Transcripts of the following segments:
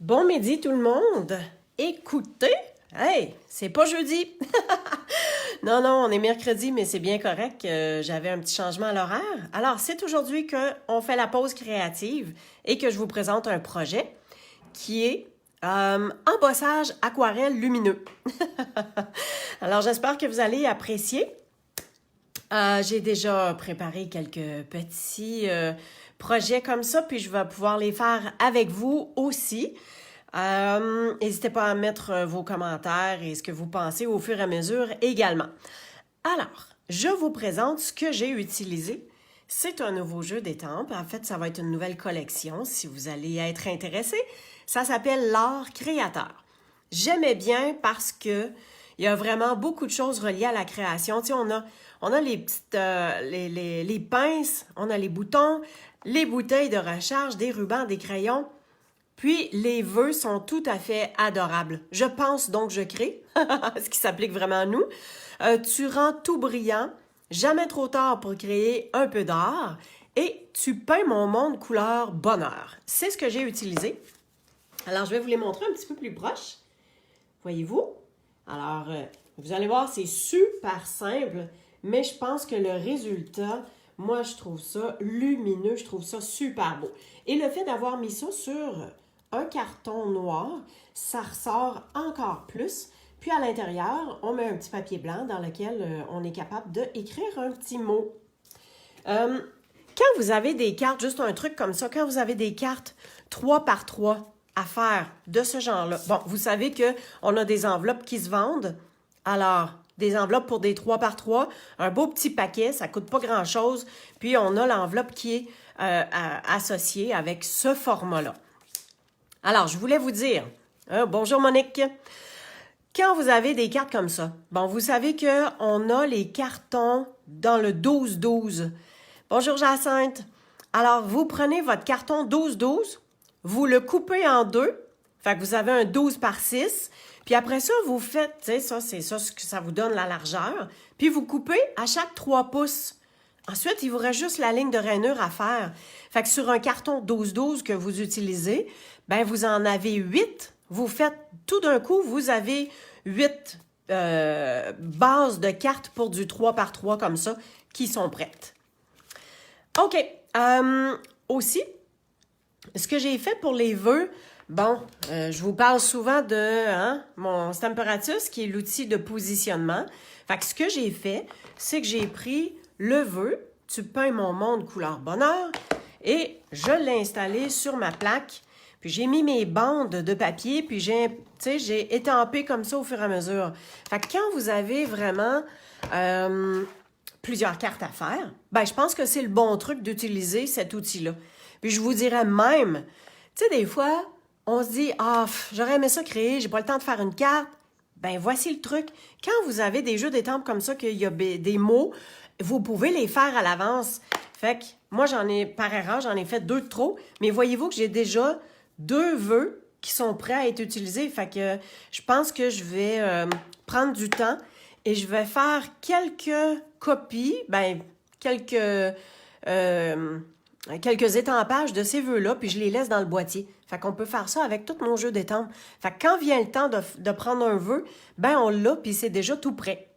Bon midi tout le monde! Écoutez, hey, c'est pas jeudi! Non, non, on est mercredi, mais c'est bien correct. J'avais un petit changement à l'horaire. Alors, c'est aujourd'hui qu'on fait la pause créative et que je vous présente un projet qui est embossage aquarelle lumineux. Alors, j'espère que vous allez apprécier. J'ai déjà préparé quelques petits projets comme ça, puis je vais pouvoir les faire avec vous aussi. N'hésitez pas à mettre vos commentaires et ce que vous pensez au fur et à mesure également. Alors, je vous présente ce que j'ai utilisé. C'est un nouveau jeu d'étampes. En fait, ça va être une nouvelle collection si vous allez être intéressé. Ça s'appelle l'art créateur. J'aimais bien parce que il y a vraiment beaucoup de choses reliées à la création. Tu sais, on a les petites, les pinces, on a les boutons, les bouteilles de recharge, des rubans, des crayons. Puis, les vœux sont tout à fait adorables. Je pense donc je crée, ce qui s'applique vraiment à nous. Tu rends tout brillant, jamais trop tard pour créer un peu d'art, et tu peins mon monde couleur bonheur. C'est ce que j'ai utilisé. Alors, je vais vous les montrer un petit peu plus proche. Voyez-vous? Alors, vous allez voir, c'est super simple, mais je pense que le résultat, moi, je trouve ça lumineux, je trouve ça super beau. Et le fait d'avoir mis ça sur un carton noir, ça ressort encore plus. Puis à l'intérieur, on met un petit papier blanc dans lequel on est capable d'écrire un petit mot. Quand vous avez des cartes, juste un truc comme ça, quand vous avez des cartes 3 par 3 à faire de ce genre-là, bon, vous savez qu'on a des enveloppes qui se vendent. Alors, des enveloppes pour des 3 par 3, un beau petit paquet, ça ne coûte pas grand-chose. Puis on a l'enveloppe qui est associée avec ce format-là. Alors, je voulais vous dire, bonjour Monique, quand vous avez des cartes comme ça, bon, vous savez qu'on a les cartons dans le 12-12. Bonjour Jacinthe. Alors, vous prenez votre carton 12-12, vous le coupez en deux, fait que vous avez un 12 par 6, puis après ça, vous faites, tu sais, ça, c'est ça ce que ça vous donne la largeur, puis vous coupez à chaque 3 pouces. Ensuite, il vous reste juste la ligne de rainure à faire. Fait que sur un carton 12-12 que vous utilisez, ben vous en avez 8. Vous faites tout d'un coup, vous avez 8 bases de cartes pour du 3 par 3 comme ça qui sont prêtes. OK. Aussi, ce que j'ai fait pour les vœux, bon, je vous parle souvent de mon Stamparatus, qui est l'outil de positionnement. Fait que ce que j'ai fait, c'est que j'ai pris le vœu, tu peins mon monde couleur bonheur, et je l'ai installé sur ma plaque. Puis j'ai mis mes bandes de papier, puis j'ai étampé comme ça au fur et à mesure. Fait que quand vous avez vraiment plusieurs cartes à faire, ben je pense que c'est le bon truc d'utiliser cet outil-là. Puis je vous dirais même, tu sais, des fois, on se dit, j'aurais aimé ça créer, j'ai pas le temps de faire une carte. Ben voici le truc. Quand vous avez des jeux d'étampes comme ça, qu'il y a des mots, vous pouvez les faire à l'avance. Fait que moi, par erreur, j'en ai fait 2 de trop. Mais voyez-vous que j'ai déjà 2 vœux qui sont prêts à être utilisés. Fait que je pense que je vais prendre du temps et je vais faire quelques copies, quelques étampages de ces vœux-là, puis je les laisse dans le boîtier. Fait qu'on peut faire ça avec tous nos jeux d'étampes. Fait que quand vient le temps de prendre un vœu, ben on l'a, puis c'est déjà tout prêt.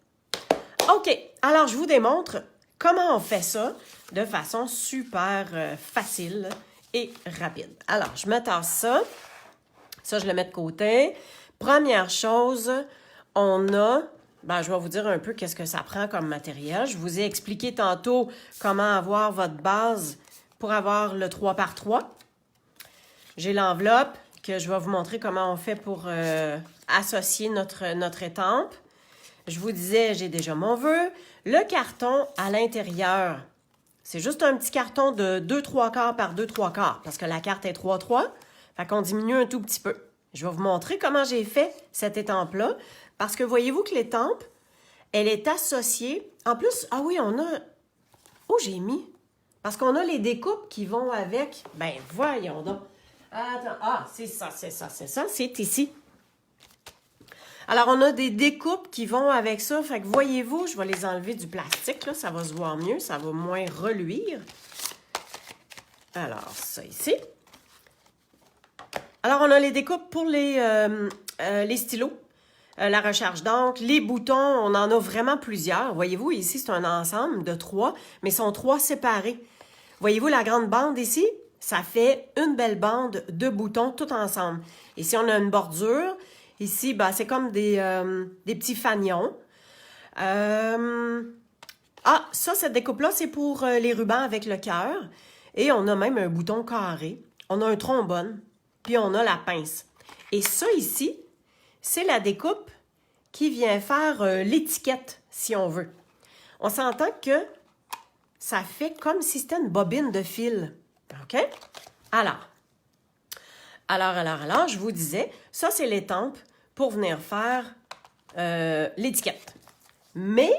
OK, alors je vous démontre comment on fait ça de façon super facile et rapide. Alors, je me tasse ça. Ça, je le mets de côté. Première chose, on a... je vais vous dire un peu qu'est-ce que ça prend comme matériel. Je vous ai expliqué tantôt comment avoir votre base pour avoir le 3 par 3. J'ai l'enveloppe que je vais vous montrer comment on fait pour associer notre étampe. Je vous disais, j'ai déjà mon vœu. Le carton à l'intérieur, c'est juste un petit carton de 2/3 par 2/3 parce que la carte est 3/3. Fait qu'on diminue un tout petit peu. Je vais vous montrer comment j'ai fait cette étampe-là parce que voyez-vous que l'étampe, elle est associée. En plus, oui, on a... Oh, j'ai mis... Parce qu'on a les découpes qui vont avec. Ben, voyons donc. Attends, c'est ça, c'est ici. Alors, on a des découpes qui vont avec ça. Fait que voyez-vous, je vais les enlever du plastique, là, ça va se voir mieux, ça va moins reluire. Alors, ça ici. Alors, on a les découpes pour les stylos, la recharge d'encre, les boutons, on en a vraiment plusieurs. Voyez-vous, ici, c'est un ensemble de 3, mais ils sont 3 séparés. Voyez-vous la grande bande ici? Ça fait une belle bande de boutons tout ensemble. Ici, on a une bordure. Ici, ben, c'est comme des petits fanions. Ah, ça, cette découpe-là, c'est pour les rubans avec le cœur. Et on a même un bouton carré. On a un trombone. Puis on a la pince. Et ça ici, c'est la découpe qui vient faire l'étiquette, si on veut. On s'entend que ça fait comme si c'était une bobine de fil. OK? Alors, je vous disais, ça, c'est l'étampe pour venir faire l'étiquette. Mais,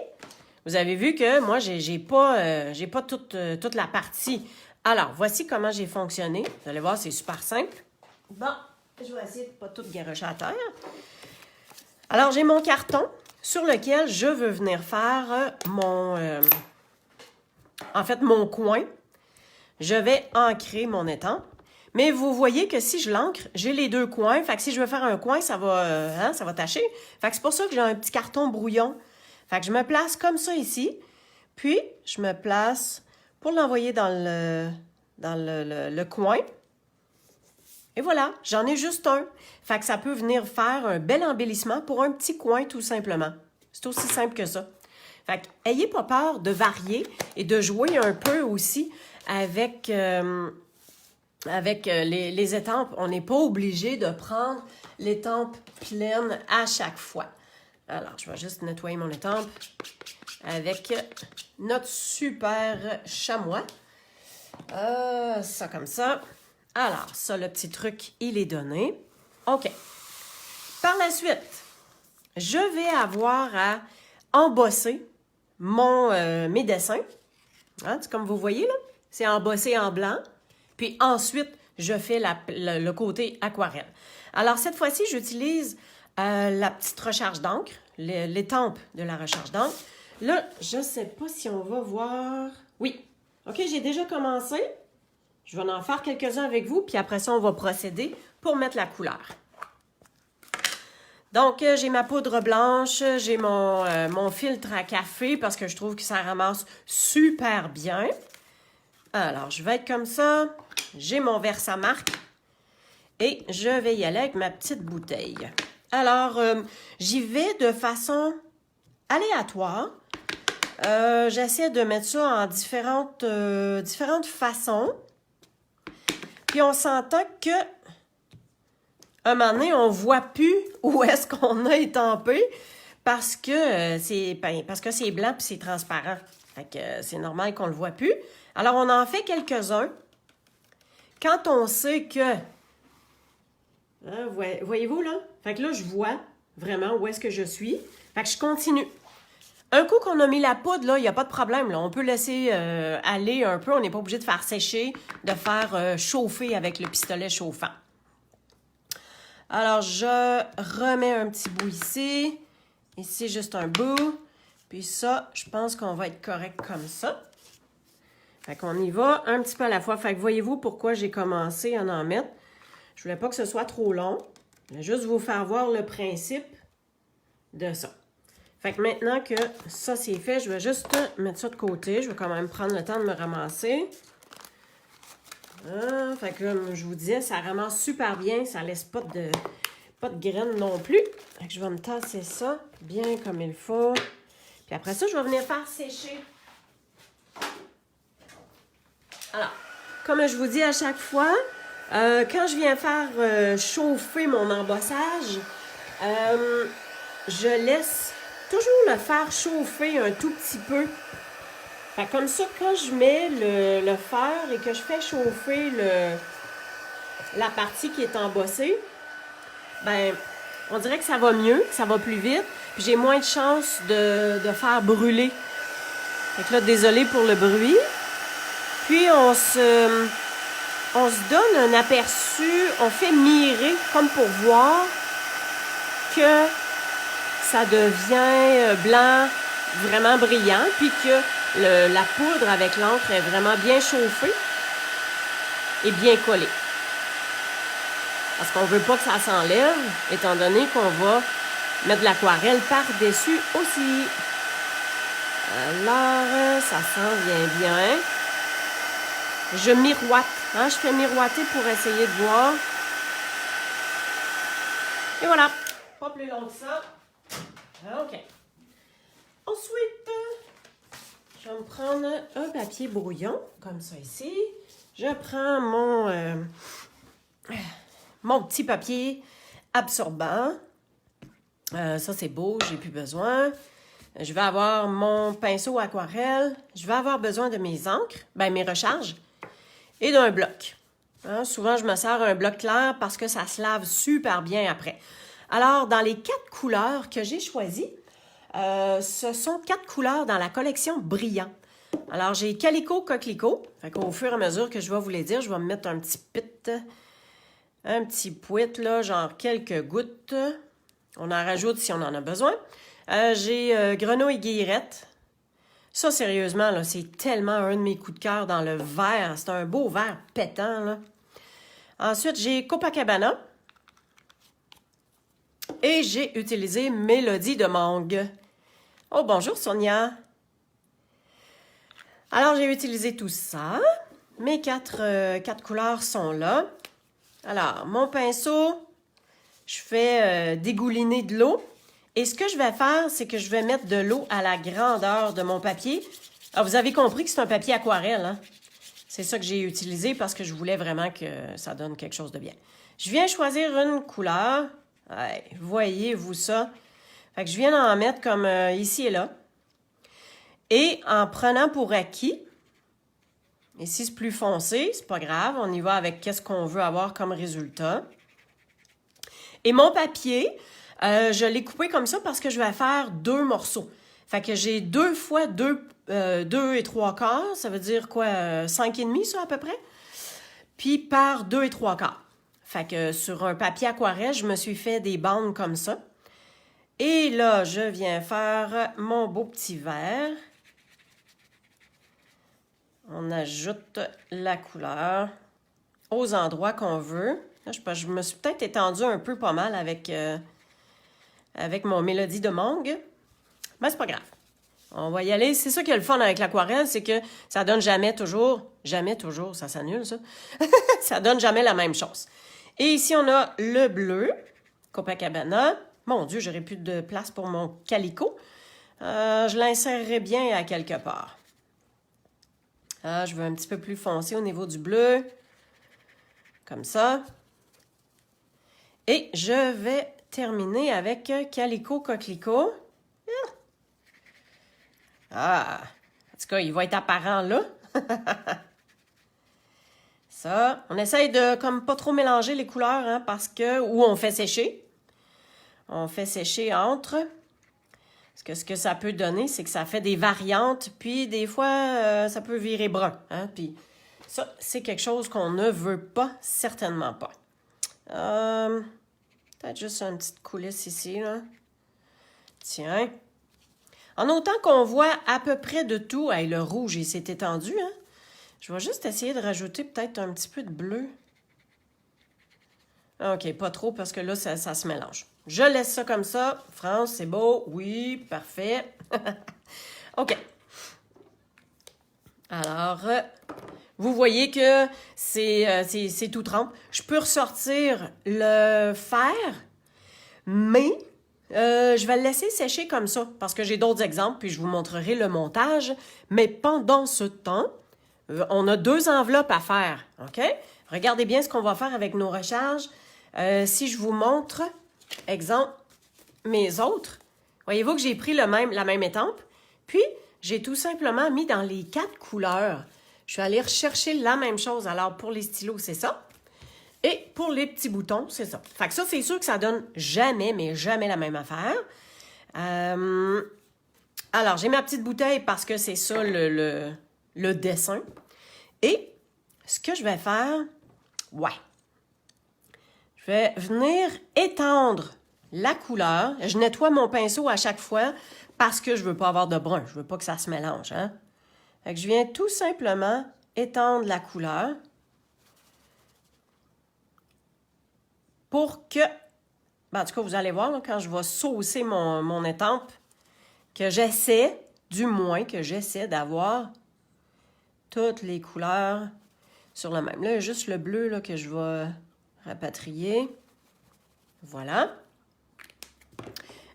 vous avez vu que moi, j'ai pas toute la partie. Alors, voici comment j'ai fonctionné. Vous allez voir, c'est super simple. Bon, je vais essayer de ne pas tout garocher à terre. Alors, j'ai mon carton sur lequel je veux venir faire mon coin. Je vais ancrer mon étampe. Mais vous voyez que si je l'ancre, j'ai les deux coins. Fait que si je veux faire un coin, ça va tacher. Fait que c'est pour ça que j'ai un petit carton brouillon. Fait que je me place comme ça ici. Puis, je me place pour l'envoyer dans le coin. Et voilà, j'en ai juste un. Fait que ça peut venir faire un bel embellissement pour un petit coin, tout simplement. C'est aussi simple que ça. Fait que, ayez pas peur de varier et de jouer un peu aussi avec les étampes. On n'est pas obligé de prendre l'étampe pleine à chaque fois. Alors, je vais juste nettoyer mon étampe avec notre super chamois. Ça comme ça. Alors, ça, le petit truc, il est donné. OK. Par la suite, je vais avoir à embosser mes dessins. Hein, comme vous voyez, là, c'est embossé en blanc. Puis ensuite, je fais le côté aquarelle. Alors, cette fois-ci, j'utilise la petite recharge d'encre, l'étampe de la recharge d'encre. Là, je ne sais pas si on va voir... Oui. OK, j'ai déjà commencé. Je vais en faire quelques-uns avec vous, puis après ça, on va procéder pour mettre la couleur. Donc, j'ai ma poudre blanche, j'ai mon filtre à café parce que je trouve que ça ramasse super bien. Alors, je vais être comme ça. J'ai mon Versamark et je vais y aller avec ma petite bouteille. Alors, j'y vais de façon aléatoire. J'essaie de mettre ça en différentes façons. Puis on s'entend que un moment donné, on ne voit plus où est-ce qu'on a étampé parce que c'est blanc puis c'est transparent. Fait que c'est normal qu'on ne le voit plus. Alors, on en fait quelques-uns. Quand on sait que... Hein, voyez-vous, là? Fait que là, je vois vraiment où est-ce que je suis. Fait que je continue. Un coup qu'on a mis la poudre, là, il n'y a pas de problème. Là. On peut laisser aller un peu. On n'est pas obligé de faire sécher, de faire chauffer avec le pistolet chauffant. Alors, je remets un petit bout ici. Ici, juste un bout. Puis ça, je pense qu'on va être correct comme ça. Fait qu'on y va un petit peu à la fois. Fait que voyez-vous pourquoi j'ai commencé à en mettre. Je voulais pas que ce soit trop long. Je vais juste vous faire voir le principe de ça. Fait que maintenant que ça c'est fait, je vais juste mettre ça de côté. Je vais quand même prendre le temps de me ramasser. Fait que comme je vous disais, ça ramasse super bien. Ça laisse pas de graines non plus. Fait que je vais me tasser ça bien comme il faut. Puis après ça, je vais venir faire sécher. Alors, comme je vous dis à chaque fois, quand je viens faire chauffer mon embossage, je laisse toujours le faire chauffer un tout petit peu. Fait comme ça, quand je mets le fer et que je fais chauffer la partie qui est embossée, ben, on dirait que ça va mieux, que ça va plus vite, puis j'ai moins de chances de faire brûler. Fait que là, désolé pour le bruit. Puis, on se donne un aperçu, on fait mirer comme pour voir que ça devient blanc, vraiment brillant, puis que la poudre avec l'encre est vraiment bien chauffée et bien collée. parce qu'on ne veut pas que ça s'enlève, étant donné qu'on va mettre de l'aquarelle par-dessus aussi. Alors, ça s'en vient bien. Je miroite, hein? Je fais miroiter pour essayer de voir. Et voilà, pas plus long que ça. OK. Ensuite, je vais me prendre un papier brouillon, comme ça ici. Je prends mon petit papier absorbant. Ça, c'est beau, j'ai plus besoin. Je vais avoir mon pinceau aquarelle. Je vais avoir besoin de mes encres, mes recharges, et d'un bloc. Hein, souvent, je me sers un bloc clair parce que ça se lave super bien après. Alors, dans les 4 couleurs que j'ai choisies, ce sont 4 couleurs dans la collection Brillant. Alors, j'ai Calico, Coquelicot. Fait qu'au fur et à mesure que je vais vous les dire, je vais me mettre un petit pouet, là, genre quelques gouttes. On en rajoute si on en a besoin. J'ai Grenouille Guillerette. Ça, sérieusement, là, c'est tellement un de mes coups de cœur dans le vert. C'est un beau vert pétant, là. Ensuite, j'ai Copacabana. Et j'ai utilisé Mélodie de Mangue. Oh, bonjour Sonia. Alors, j'ai utilisé tout ça. Mes 4 couleurs sont là. Alors, mon pinceau, je fais dégouliner de l'eau. Et ce que je vais faire, c'est que je vais mettre de l'eau à la grandeur de mon papier. Ah, vous avez compris que c'est un papier aquarelle, hein? C'est ça que j'ai utilisé parce que je voulais vraiment que ça donne quelque chose de bien. Je viens choisir une couleur. Ouais, voyez-vous ça? Fait que je viens d'en mettre comme ici et là. Et en prenant pour acquis, ici c'est plus foncé, c'est pas grave, on y va avec qu'est-ce qu'on veut avoir comme résultat. Et mon papier, je l'ai coupé comme ça parce que je vais faire 2 morceaux. Fait que j'ai 2 fois 2 et 3 quarts, ça veut dire quoi, 5 et demi ça à peu près? Puis par 2 et 3 quarts. Fait que sur un papier aquarelle, je me suis fait des bandes comme ça. Et là, je viens faire mon beau petit vert. On ajoute la couleur aux endroits qu'on veut. Là, je me suis peut-être étendue un peu pas mal avec mon Mélodie de Mangue. Mais c'est pas grave. On va y aller. C'est ça qui est le fun avec l'aquarelle, c'est que ça donne jamais toujours, ça s'annule ça, ça donne jamais la même chose. Et ici, on a le bleu, Copacabana. Mon Dieu, j'aurais plus de place pour mon Calico. Je l'insérerai bien à quelque part. Je veux un petit peu plus foncé au niveau du bleu. Comme ça. Et je vais terminer avec Calico Coquelicot. Ah! En tout cas, il va être apparent là. Ça, on essaye de comme pas trop mélanger les couleurs, hein, parce que... Ou on fait sécher. On fait sécher entre. Parce que ce que ça peut donner, c'est que ça fait des variantes, puis des fois, ça peut virer brun. Hein, puis ça, c'est quelque chose qu'on ne veut pas, certainement pas. Peut-être juste une petite coulisse ici, là. Tiens. En autant qu'on voit à peu près de tout, hey, le rouge, il s'est étendu, hein. Je vais juste essayer de rajouter peut-être un petit peu de bleu. OK, pas trop parce que là, ça se mélange. Je laisse ça comme ça. France, c'est beau. Oui, parfait. OK. Alors, vous voyez que c'est tout trempe. Je peux ressortir le fer, mais je vais le laisser sécher comme ça parce que j'ai d'autres exemples, puis je vous montrerai le montage. Mais pendant ce temps, on a 2 enveloppes à faire, OK? Regardez bien ce qu'on va faire avec nos recharges. Si je vous montre, exemple, mes autres, voyez-vous que j'ai pris la même étampe, puis j'ai tout simplement mis dans les 4 couleurs. Je suis allée rechercher la même chose. Alors, pour les stylos, c'est ça. Et pour les petits boutons, c'est ça. Fait que ça, c'est sûr que ça donne jamais, mais jamais la même affaire. Alors, j'ai ma petite bouteille parce que c'est ça le dessin. Et ce que je vais faire, je vais venir étendre la couleur. Je nettoie mon pinceau à chaque fois parce que je ne veux pas avoir de brun. Je ne veux pas que ça se mélange. Hein? Fait que je viens tout simplement étendre la couleur. pour que, ben, en tout cas, vous allez voir, là, quand je vais saucer mon étampe, que j'essaie, du moins, que j'essaie d'avoir toutes les couleurs sur le même. Là, il y a juste le bleu là, que je vais rapatrier. Voilà.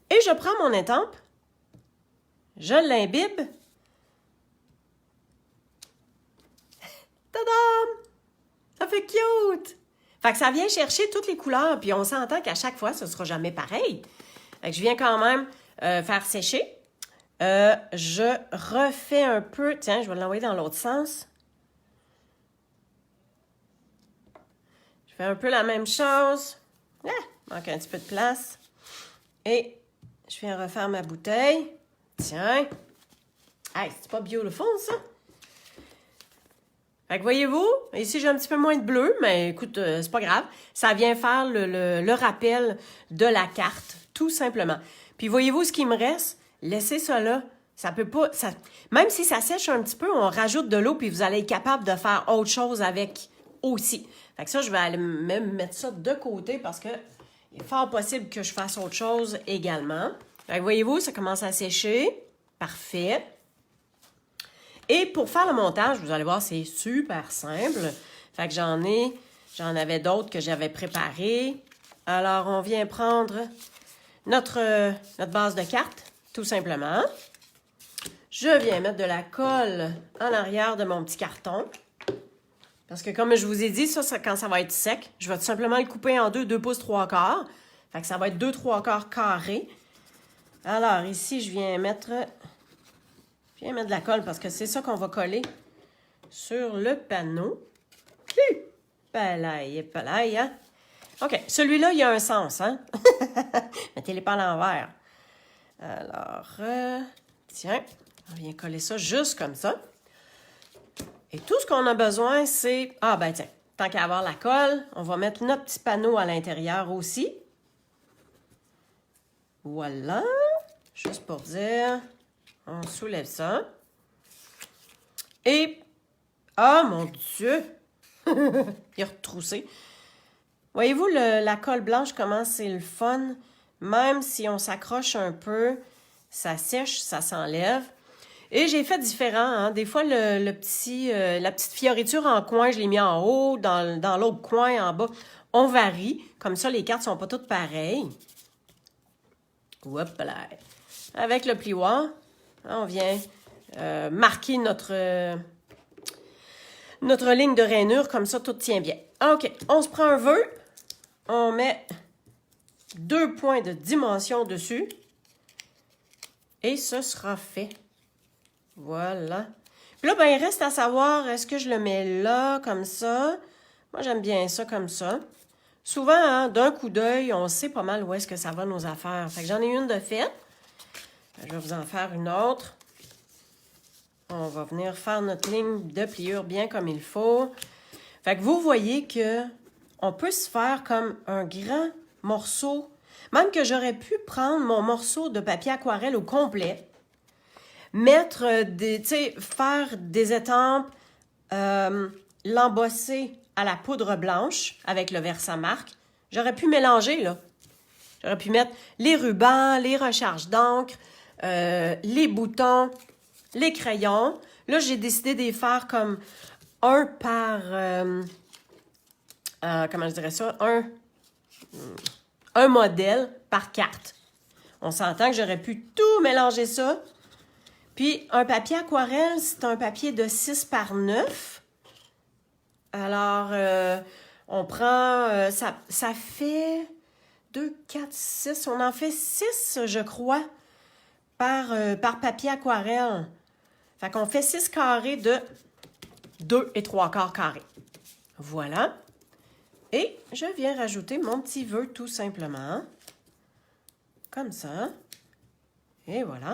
Et je prends mon étampe, je l'imbibe. Tadam! Ça fait cute! Fait que ça vient chercher toutes les couleurs, puis on s'entend qu'à chaque fois, ce ne sera jamais pareil. Fait que je viens quand même faire sécher. Je refais un peu... Tiens, je vais l'envoyer dans l'autre sens. Je fais un peu la même chose. Ah, manque un petit peu de place. Et je viens refaire ma bouteille. Tiens. Hey, c'est pas beautiful, ça? Fait que voyez-vous, ici j'ai un petit peu moins de bleu, mais écoute, c'est pas grave. Ça vient faire le rappel de la carte, tout simplement. Puis voyez-vous ce qui me reste? Laissez ça là. Ça peut pas... même si ça sèche un petit peu, on rajoute de l'eau, puis vous allez être capable de faire autre chose avec aussi. Fait que ça, je vais aller même mettre ça de côté parce que il est fort possible que je fasse autre chose également. Fait que voyez-vous, ça commence à sécher. Parfait. Et pour faire le montage, vous allez voir, c'est super simple. Fait que j'en avais d'autres que j'avais préparés. Alors, on vient prendre notre base de cartes, tout simplement. Je viens mettre de la colle en arrière de mon petit carton. Parce que comme je vous ai dit, ça quand ça va être sec, je vais tout simplement le couper en 2 pouces 3/4. Fait que ça va être 2 3/4 carrés. Alors, ici, je viens mettre de la colle parce que c'est ça qu'on va coller sur le panneau. Palaille, palaille, hein? OK, celui-là, il y a un sens, hein? Mettez-les pas à l'envers. Alors, tiens, on vient coller ça juste comme ça. Et tout ce qu'on a besoin, c'est... Ah, ben tiens, tant qu'à avoir la colle, on va mettre notre petit panneau à l'intérieur aussi. Voilà. Juste pour dire... On soulève ça. Et... Ah, mon Dieu! Il est retroussé. Voyez-vous, la colle blanche, comment c'est le fun? Même si on s'accroche un peu, ça sèche, ça s'enlève. Et j'ai fait différent. Hein? Des fois, la petite fioriture en coin, je l'ai mis en haut, dans l'autre coin, en bas. On varie. Comme ça, les cartes ne sont pas toutes pareilles. Hop là. Avec le plioir, on vient marquer notre ligne de rainure. Comme ça, tout tient bien. OK, on se prend un vœu. On met 2 points de dimension dessus. Et ce sera fait. Voilà. Puis là, ben, il reste à savoir, est-ce que je le mets là, comme ça? Moi, j'aime bien ça comme ça. Souvent, hein, d'un coup d'œil, on sait pas mal où est-ce que ça va nos affaires. Fait que j'en ai une de faite. Je vais vous en faire une autre. On va venir faire notre ligne de pliure bien comme il faut. Fait que vous voyez que on peut se faire comme un grand morceau. Même que j'aurais pu prendre mon morceau de papier aquarelle au complet, mettre faire des étampes, l'embosser à la poudre blanche avec le Versamark. J'aurais pu mélanger, là. J'aurais pu mettre les rubans, les recharges d'encre, les boutons, les crayons. Là, j'ai décidé de les faire comme un par... comment je dirais ça? Un modèle par carte. On s'entend que j'aurais pu tout mélanger ça. Puis, un papier aquarelle, c'est un papier de 6 par 9. Alors, on prend... ça fait 2, 4, 6. On en fait 6, je crois, par papier aquarelle. Fait qu'on fait 6 carrés de 2 3/4 carrés. Voilà. Et je viens rajouter mon petit vœu tout simplement. Comme ça. Et voilà.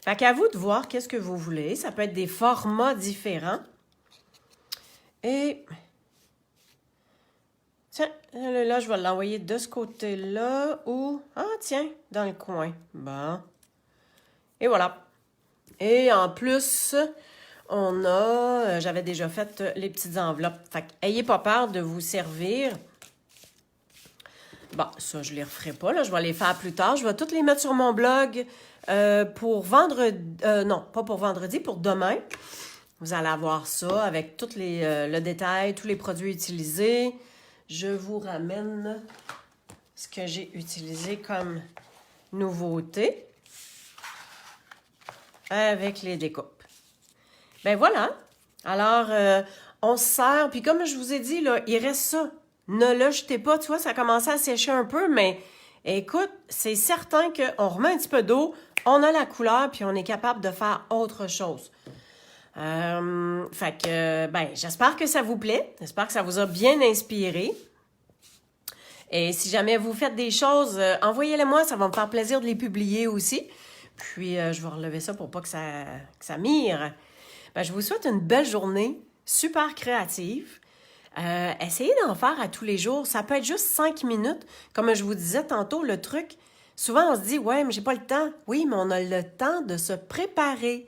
Fait qu'à vous de voir qu'est-ce que vous voulez. Ça peut être des formats différents. Et... Tiens, là, je vais l'envoyer de ce côté-là ou... Ah, tiens, dans le coin. Bon. Et voilà. Et en plus, on a... J'avais déjà fait les petites enveloppes. Fait qu'ayez pas peur de vous servir Bon, ça, je ne les referai pas, là. Je vais les faire plus tard. Je vais toutes les mettre sur mon blog pour vendredi. Non, pas pour vendredi, pour demain. Vous allez avoir ça avec tout le détail, tous les produits utilisés. Je vous ramène ce que j'ai utilisé comme nouveauté avec les découpes. Ben voilà. Alors, on se sert. Puis comme je vous ai dit, là, il reste ça. Ne le jetez pas. Tu vois, ça a commencé à sécher un peu, mais écoute, c'est certain qu'on remet un petit peu d'eau, on a la couleur, puis on est capable de faire autre chose. Fait que, ben, j'espère que ça vous plaît. J'espère que ça vous a bien inspiré. Et si jamais vous faites des choses, envoyez-les-moi. Ça va me faire plaisir de les publier aussi. Puis, je vais relever ça pour pas que ça mire. Ben, je vous souhaite une belle journée, super créative. Essayez d'en faire à tous les jours. Ça peut être juste 5 minutes. Comme je vous disais tantôt, le truc, souvent on se dit « Ouais, mais j'ai pas le temps. » Oui, mais on a le temps de se préparer.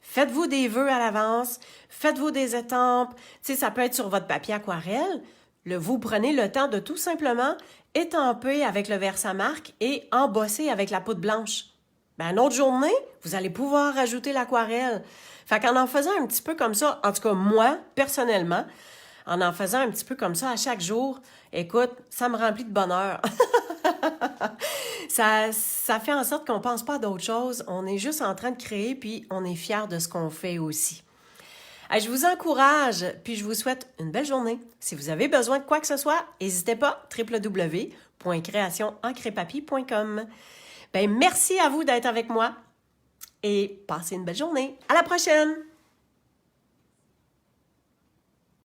Faites-vous des vœux à l'avance. Faites-vous des étampes. Tu sais, ça peut être sur votre papier aquarelle. Vous prenez le temps de tout simplement étamper avec le Versamark et embosser avec la poudre blanche. Ben, une autre journée, vous allez pouvoir rajouter l'aquarelle. Fait qu'en faisant un petit peu comme ça, en tout cas moi, personnellement, en faisant un petit peu comme ça à chaque jour, écoute, ça me remplit de bonheur. Ça fait en sorte qu'on ne pense pas à d'autres choses. On est juste en train de créer, puis on est fiers de ce qu'on fait aussi. Je vous encourage, puis je vous souhaite une belle journée. Si vous avez besoin de quoi que ce soit, n'hésitez pas, www.créationencrépapy.com. Ben, merci à vous d'être avec moi et passez une belle journée. À la prochaine!